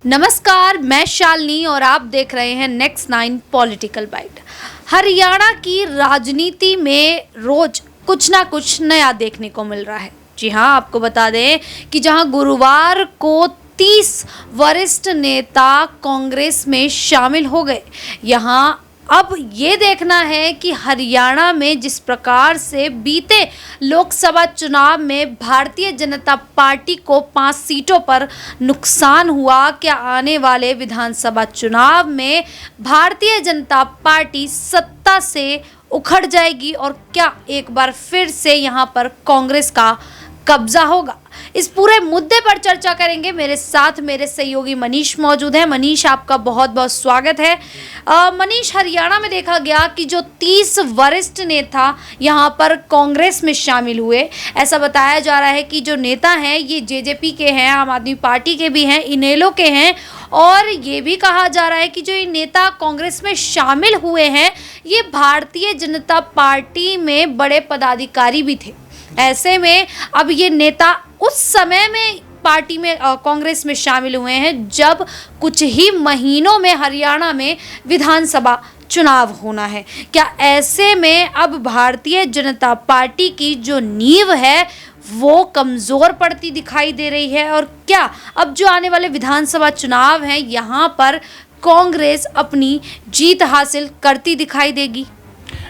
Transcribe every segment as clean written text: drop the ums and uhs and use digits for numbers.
नमस्कार, मैं शालिनी और आप देख रहे हैं नेक्स्ट 9 पॉलिटिकल बाइट। हरियाणा की राजनीति में रोज कुछ ना कुछ नया देखने को मिल रहा है। जी हाँ, आपको बता दें कि जहां गुरुवार को 30 वरिष्ठ नेता कांग्रेस में शामिल हो गए, यहां अब ये देखना है कि हरियाणा में जिस प्रकार से बीते लोकसभा चुनाव में भारतीय जनता पार्टी को 5 सीटों पर नुकसान हुआ, क्या आने वाले विधानसभा चुनाव में भारतीय जनता पार्टी सत्ता से उखड़ जाएगी और क्या एक बार फिर से यहाँ पर कांग्रेस का कब्जा होगा। इस पूरे मुद्दे पर चर्चा करेंगे। मेरे साथ मेरे सहयोगी मनीष मौजूद हैं। मनीष, आपका बहुत बहुत स्वागत है। मनीष, हरियाणा में देखा गया कि जो 30 वरिष्ठ नेता यहाँ पर कांग्रेस में शामिल हुए, ऐसा बताया जा रहा है कि जो नेता हैं ये जेजेपी के हैं, आम आदमी पार्टी के भी हैं, इनेलो के हैं, और ये भी कहा जा रहा है कि जो ये नेता कांग्रेस में शामिल हुए हैं ये भारतीय जनता पार्टी में बड़े पदाधिकारी भी थे। ऐसे में अब ये नेता उस समय में पार्टी में कांग्रेस में शामिल हुए हैं जब कुछ ही महीनों में हरियाणा में विधानसभा चुनाव होना है। क्या ऐसे में अब भारतीय जनता पार्टी की जो नींव है वो कमज़ोर पड़ती दिखाई दे रही है, और क्या अब जो आने वाले विधानसभा चुनाव हैं यहाँ पर कांग्रेस अपनी जीत हासिल करती दिखाई देगी?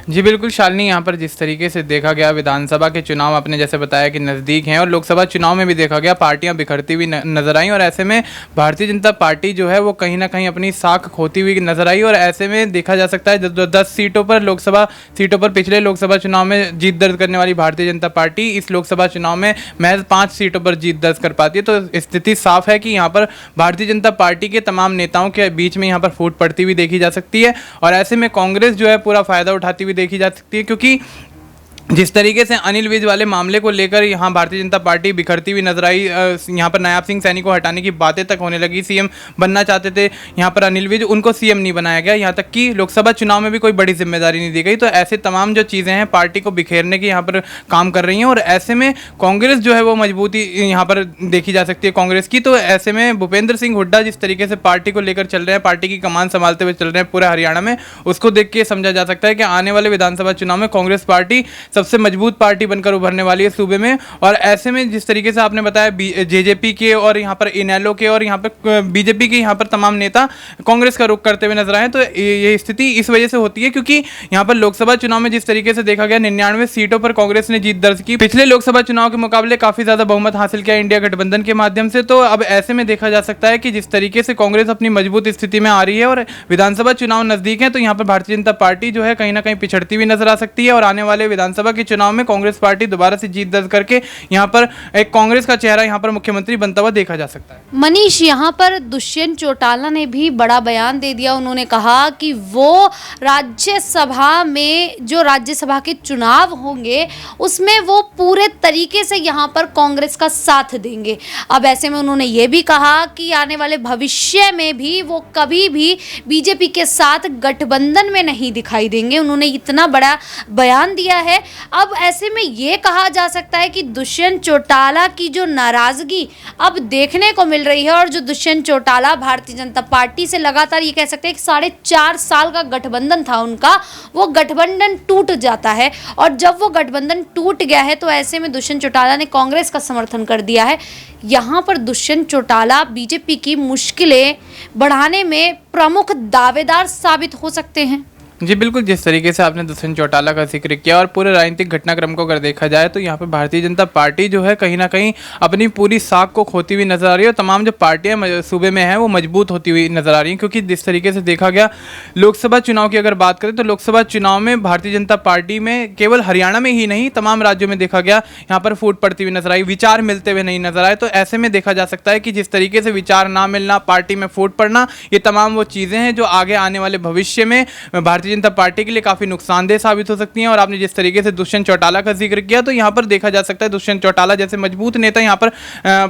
जी बिल्कुल शालिनी, यहाँ पर जिस तरीके से देखा गया विधानसभा के चुनाव आपने जैसे बताया कि नज़दीक हैं और लोकसभा चुनाव में भी देखा गया पार्टियां बिखरती हुई नजर आई, और ऐसे में भारतीय जनता पार्टी जो है वो कहीं ना कहीं अपनी साख खोती हुई नजर आई। और ऐसे में देखा जा सकता है 10 सीटों पर लोकसभा सीटों पर पिछले लोकसभा चुनाव में जीत दर्ज करने वाली भारतीय जनता पार्टी इस लोकसभा चुनाव में महज 5 सीटों पर जीत दर्ज कर पाती है। तो स्थिति साफ है कि यहाँ पर भारतीय जनता पार्टी के तमाम नेताओं के बीच में यहाँ पर फूट पड़ती हुई देखी जा सकती है, और ऐसे में कांग्रेस जो है पूरा फायदा उठाती हुई देखी जा सकती है, क्योंकि जिस तरीके से अनिल विज वाले मामले को लेकर यहाँ भारतीय जनता पार्टी बिखरती हुई नजर आई, यहाँ पर नायाब सिंह सैनी को हटाने की बातें तक होने लगी। सीएम बनना चाहते थे यहाँ पर अनिल विज, उनको सीएम नहीं बनाया गया, यहाँ तक कि लोकसभा चुनाव में भी कोई बड़ी जिम्मेदारी नहीं दी गई। तो ऐसे तमाम जो चीज़ें हैं पार्टी को बिखेरने की यहाँ पर काम कर रही हैं, और ऐसे में कांग्रेस जो है वो मजबूती यहाँ पर देखी जा सकती है कांग्रेस की। तो ऐसे में भूपेंद्र सिंह हुड्डा जिस तरीके से पार्टी को लेकर चल रहे हैं, पार्टी की कमान संभालते हुए चल रहे हैं पूरे हरियाणा में, उसको देख के समझा जा सकता है कि आने वाले विधानसभा चुनाव में कांग्रेस पार्टी सबसे मजबूत पार्टी बनकर उभरने वाली है सूबे में। और ऐसे में जिस तरीके से आपने बताया जेजेपी के और यहाँ पर इनेलो के और यहाँ पर बीजेपी के यहाँ पर तमाम नेता कांग्रेस का रुख करते हुए नजर आए, तो ये स्थिति इस वजह से होती है क्योंकि यहाँ पर लोकसभा चुनाव में जिस तरीके से देखा गया 99 सीटों पर कांग्रेस ने जीत दर्ज की, पिछले लोकसभा चुनाव के मुकाबले काफी ज्यादा बहुमत हासिल किया इंडिया गठबंधन के माध्यम से। तो अब ऐसे में देखा जा सकता है कि जिस तरीके से कांग्रेस अपनी मजबूत स्थिति में आ रही है और विधानसभा चुनाव नजदीक है, तो यहाँ पर भारतीय जनता पार्टी जो है कहीं ना कहीं पिछड़ती हुई नजर आ सकती है, और आने वाले विधानसभा के चुनाव में कांग्रेस पार्टी दोबारा से जीत दर्ज करके यहाँ पर एक कांग्रेस का चेहरा यहाँ पर मुख्यमंत्री बनता हुआ देखा जा सकता है। मनीष, यहाँ पर दुष्यंत चौटाला ने भी बड़ा बयान दे दिया। उन्होंने कहा कि वो राज्यसभा में जो राज्यसभा के चुनाव होंगे उसमें वो पूरे तरीके से यहाँ पर कांग्रेस का साथ देंगे। अब ऐसे में उन्होंने ये भी कहा कि आने वाले भविष्य में भी वो कभी भी बीजेपी के साथ गठबंधन में नहीं दिखाई देंगे। उन्होंने इतना बड़ा बयान दिया है। अब ऐसे में ये कहा जा सकता है कि दुष्यंत चौटाला की जो नाराजगी अब देखने को मिल रही है, और जो दुष्यंत चौटाला भारतीय जनता पार्टी से लगातार ये कह सकते हैं कि 4.5 साल का गठबंधन था उनका, वो गठबंधन टूट जाता है, और जब वो गठबंधन टूट गया है तो ऐसे में दुष्यंत चौटाला ने कांग्रेस का समर्थन कर दिया है। यहाँ पर दुष्यंत चौटाला बीजेपी की मुश्किलें बढ़ाने में प्रमुख दावेदार साबित हो सकते हैं। जी बिल्कुल, जिस तरीके से आपने दुष्यंत चौटाला का जिक्र किया और पूरे राजनीतिक घटनाक्रम को अगर देखा जाए तो यहाँ पर भारतीय जनता पार्टी जो है कहीं ना कहीं अपनी पूरी साख को खोती हुई नजर आ रही है, और तमाम जो पार्टियां सूबे में हैं वो मजबूत होती हुई नजर आ रही हैं, क्योंकि जिस तरीके से देखा गया लोकसभा चुनाव की अगर बात करें तो लोकसभा चुनाव में भारतीय जनता पार्टी में केवल हरियाणा में ही नहीं तमाम राज्यों में देखा गया यहाँ पर फूट पड़ती हुई नजर आई, विचार मिलते हुए नहीं नजर आए। तो ऐसे में देखा जा सकता है कि जिस तरीके से विचार ना मिलना, पार्टी में फूट पड़ना, ये तमाम वो चीज़ें हैं जो आगे आने वाले भविष्य में भारतीय भारतीय जनता पार्टी के लिए काफ़ी नुकसानदेह साबित हो सकती हैं। और आपने जिस तरीके से दुष्यंत चौटाला का जिक्र किया, तो यहाँ पर देखा जा सकता है दुष्यंत चौटाला जैसे मजबूत नेता यहाँ पर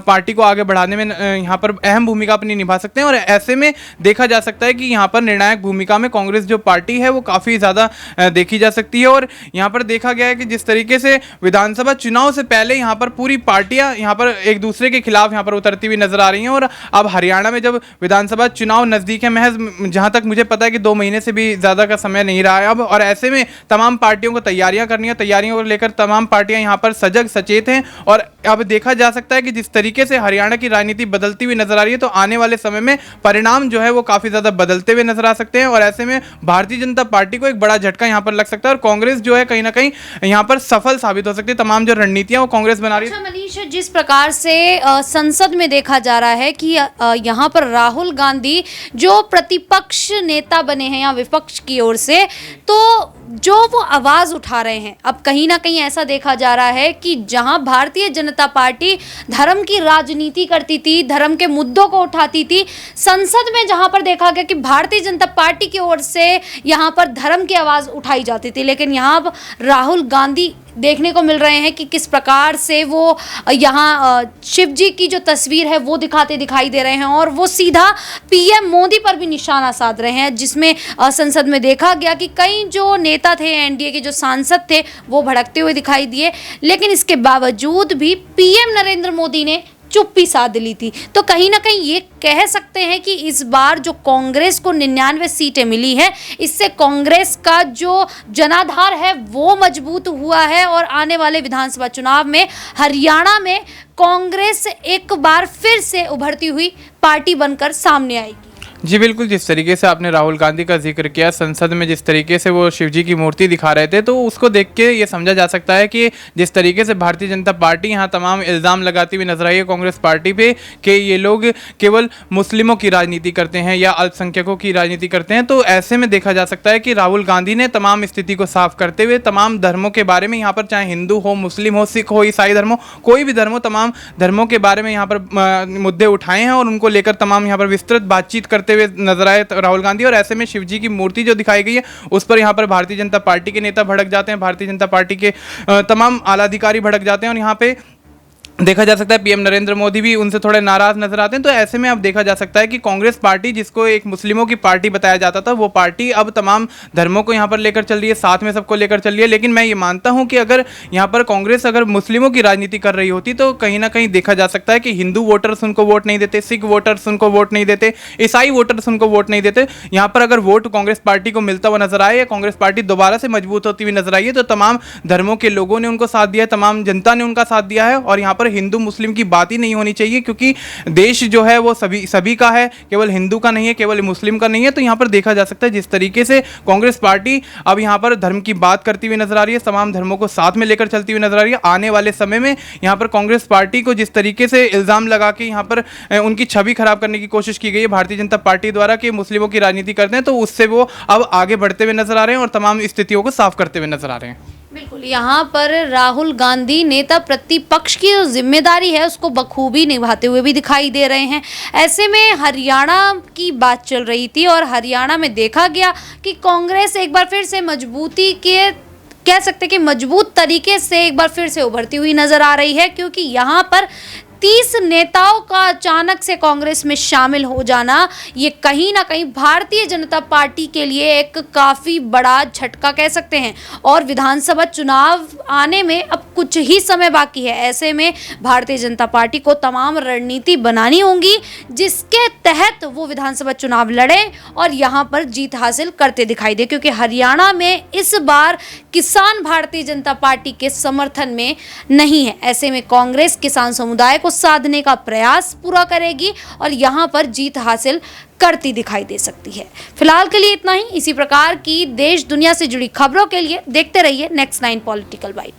पार्टी को आगे बढ़ाने में यहाँ पर अहम भूमिका अपनी निभा सकते हैं। और ऐसे में देखा जा सकता है कि यहाँ पर निर्णायक भूमिका में कांग्रेस जो पार्टी है वो काफ़ी ज़्यादा देखी जा सकती है। और यहाँ पर देखा गया है कि जिस तरीके से विधानसभा चुनाव से पहले यहाँ पर पूरी पार्टियाँ यहाँ पर एक दूसरे के खिलाफ यहाँ पर उतरती हुई नजर आ रही हैं। और अब हरियाणा में जब विधानसभा चुनाव नज़दीक है, महज जहाँ तक मुझे पता है कि 2 महीने से भी ज़्यादा का समय नहीं रहा है अब, और ऐसे में तमाम पार्टियों को तैयारियां करनी है, तैयारियों को लेकर तमाम पार्टियां यहाँ पर सजग सचेत हैं। और अब देखा जा सकता है कि जिस तरीके से हरियाणा की राजनीति बदलती हुई नजर आ रही है, तो आने वाले समय में परिणाम जो है वो काफ़ी ज़्यादा बदलते हुए नजर आ सकते हैं। और ऐसे में भारतीय जनता पार्टी को एक बड़ा झटका यहाँ पर लग सकता है और कांग्रेस जो है कहीं ना कहीं यहाँ पर सफल साबित हो सकती है। तमाम जो रणनीतियाँ वो कांग्रेस बना रही है। अच्छा मनीष, जिस प्रकार से संसद में देखा जा रहा है कि यहाँ पर राहुल गांधी जो प्रतिपक्ष नेता बने हैं या विपक्ष की ओर से, तो जो वो आवाज उठा रहे हैं, अब कहीं ना कहीं ऐसा देखा जा रहा है कि जहां भारतीय जनता पार्टी धर्म की राजनीति करती थी, धर्म के मुद्दों को उठाती थी, संसद में जहां पर देखा गया कि भारतीय जनता पार्टी की ओर से यहां पर धर्म की आवाज उठाई जाती थी, लेकिन यहां राहुल गांधी देखने को मिल रहे हैं कि किस प्रकार से वो यहाँ शिव जी की जो तस्वीर है वो दिखाते दिखाई दे रहे हैं और वो सीधा पीएम मोदी पर भी निशाना साध रहे हैं, जिसमें संसद में देखा गया कि कई जो नेता थे, एनडीए के जो सांसद थे, वो भड़कते हुए दिखाई दिए। लेकिन इसके बावजूद भी पीएम नरेंद्र मोदी ने चुप्पी साध ली थी। तो कहीं ना कहीं ये कह सकते हैं कि इस बार जो कांग्रेस को 99 सीटें मिली है, इससे कांग्रेस का जो जनाधार है वो मजबूत हुआ है और आने वाले विधानसभा चुनाव में हरियाणा में कांग्रेस एक बार फिर से उभरती हुई पार्टी बनकर सामने आएगी। जी बिल्कुल, जिस तरीके से आपने राहुल गांधी का जिक्र किया, संसद में जिस तरीके से वो शिवजी की मूर्ति दिखा रहे थे, तो उसको देख के ये समझा जा सकता है कि जिस तरीके से भारतीय जनता पार्टी यहाँ तमाम इल्ज़ाम लगाती हुई नजर आई है कांग्रेस पार्टी पे कि ये लोग केवल मुस्लिमों की राजनीति करते हैं या अल्पसंख्यकों की राजनीति करते हैं, तो ऐसे में देखा जा सकता है कि राहुल गांधी ने तमाम स्थिति को साफ करते हुए तमाम धर्मों के बारे में यहाँ पर, चाहे हिंदू हो, मुस्लिम हो, सिख हो, ईसाई धर्म हो, कोई भी धर्म हो, तमाम धर्मों के बारे में यहाँ पर मुद्दे उठाए हैं और उनको लेकर तमाम यहाँ पर विस्तृत बातचीत करते हुए नजर आए राहुल गांधी। और ऐसे में शिवजी की मूर्ति जो दिखाई गई है उस पर यहाँ पर भारतीय जनता पार्टी के नेता भड़क जाते हैं, भारतीय जनता पार्टी के तमाम आला अधिकारी भड़क जाते हैं और यहाँ पे देखा जा सकता है पीएम नरेंद्र मोदी भी उनसे थोड़े नाराज नजर आते हैं। तो ऐसे में अब देखा जा सकता है कि कांग्रेस पार्टी, जिसको एक मुस्लिमों की पार्टी बताया जाता था, वो पार्टी अब तमाम धर्मों को यहाँ पर लेकर चल रही है, साथ में सबको लेकर चल रही है। लेकिन मैं ये मानता हूँ कि अगर यहाँ पर कांग्रेस अगर मुस्लिमों की राजनीति कर रही होती तो कहीं ना कहीं देखा जा सकता है कि हिंदू वोटर्स उनको वोट नहीं देते, सिख वोटर्स उनको वोट नहीं देते, ईसाई वोटर्स उनको वोट नहीं देते। यहाँ पर अगर वोट कांग्रेस पार्टी को मिलता हुआ नजर आए या कांग्रेस पार्टी दोबारा से मजबूत होती हुई नजर आई है, तो तमाम धर्मों के लोगों ने उनको साथ दिया है, तमाम जनता ने उनका साथ दिया है और यहाँ पर हिंदू मुस्लिम की बात ही नहीं होनी चाहिए, क्योंकि देश जो है वो सभी का है, केवल हिंदू का नहीं है, केवल मुस्लिम का नहीं है। तो यहाँ पर देखा जा सकता है जिस तरीके से कांग्रेस पार्टी अब यहाँ पर धर्म की बात करती हुई नजर आ रही है, तमाम धर्मों को साथ में लेकर चलती हुई नजर आ रही है। आने वाले समय में यहाँ पर कांग्रेस पार्टी को जिस तरीके से इल्जाम लगा के यहाँ पर उनकी छवि खराब करने की कोशिश की गई है भारतीय जनता पार्टी द्वारा कि मुस्लिमों की राजनीति करते हैं, तो उससे वो अब आगे बढ़ते हुए नजर आ रहे हैं और तमाम स्थितियों को साफ करते हुए नजर आ रहे हैं। बिल्कुल, यहाँ पर राहुल गांधी नेता प्रतिपक्ष की जो जिम्मेदारी है उसको बखूबी निभाते हुए भी दिखाई दे रहे हैं। ऐसे में हरियाणा की बात चल रही थी और हरियाणा में देखा गया कि कांग्रेस एक बार फिर से मजबूती के कह सकते कि मजबूत तरीके से एक बार फिर से उभरती हुई नजर आ रही है, क्योंकि यहाँ पर 30 नेताओं का अचानक से कांग्रेस में शामिल हो जाना, ये कहीं ना कहीं भारतीय जनता पार्टी के लिए एक काफ़ी बड़ा झटका कह सकते हैं। और विधानसभा चुनाव आने में अब कुछ ही समय बाकी है, ऐसे में भारतीय जनता पार्टी को तमाम रणनीति बनानी होगी जिसके तहत वो विधानसभा चुनाव लड़े और यहाँ पर जीत हासिल करते दिखाई दे, क्योंकि हरियाणा में इस बार किसान भारतीय जनता पार्टी के समर्थन में नहीं है। ऐसे में कांग्रेस किसान समुदाय को साधने का प्रयास पूरा करेगी और यहाँ पर जीत हासिल करती दिखाई दे सकती है। फिलहाल के लिए इतना ही। इसी प्रकार की देश दुनिया से जुड़ी खबरों के लिए देखते रहिए नेक्स्ट 9 पॉलिटिकल बाइट।